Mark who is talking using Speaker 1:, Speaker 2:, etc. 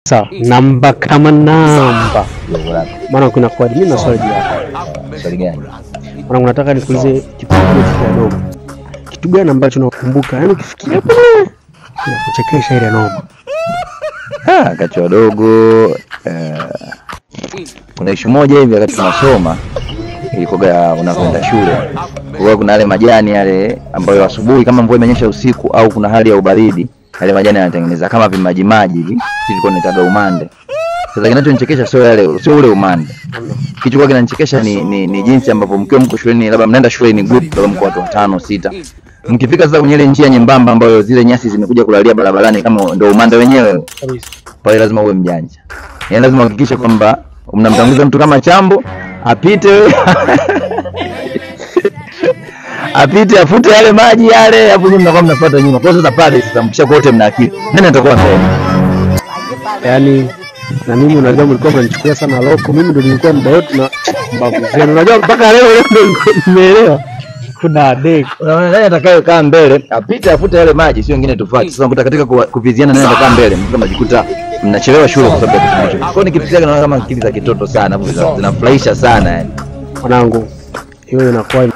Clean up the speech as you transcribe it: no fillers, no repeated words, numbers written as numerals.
Speaker 1: Sawa, namba kama namba. Maana kuna kwa mimi na swali hapa.
Speaker 2: Swali gani?
Speaker 1: Maana unataka nikuulize kitu kidogo. Kitu gani ambacho unakumbuka? Yaani ukifikiria kuchekesha ile noma.
Speaker 2: Kacho dogo kuna ishu moja hivi wakati tunasoma ilikoga unakwenda shule. Kwa kuna yale majani yale ambayo asubuhi kama mvua imenyesha usiku au kuna hali ya ubaridi, yale majani yanatengeneza kama vimaji maji hivi. Sisi tulikuwa tunataga umande. Sasa kinachonichekesha sio ule umande. Kitu kwa kinanichekesha ni jinsi ambavyo mkiwa mko shuleni, labda mnaenda shuleni group kama mko watu 5 6. Mkifika sasa kwenye ile njia nyembamba ambayo zile nyasi zimekuja kulalia barabarani kama ndio umande wenyewe. Pale lazima uwe mjanja. Yaani lazima uhakikishe kwamba mnamtanguliza mtu kama chambo apite afute yale maji yale, hapo nyinyi mnakuwa mnafuata nyuma. Kwa sasa pale sasa mkisha kote mna akili. Nani atakuwa mbele?
Speaker 1: Yaani na mimi unajua mlikuwa mnanichukulia sana loko, mimi ndio nilikuwa muda wote na mbavu zenu. Unajua mpaka leo ndio nimeelewa. Kuna dek.
Speaker 2: Unaona nani atakayekaa mbele, apite afute yale maji, sio wengine tufuate. Sasa mkuta katika kuviziana nani atakaa mbele, kama mjikuta mnachelewa shule kwa sababu ya kitu hicho. Kwa nikifikiria naona kama akili za kitoto sana, zinafurahisha sana yani.
Speaker 1: Mwanangu, hiyo inakuwa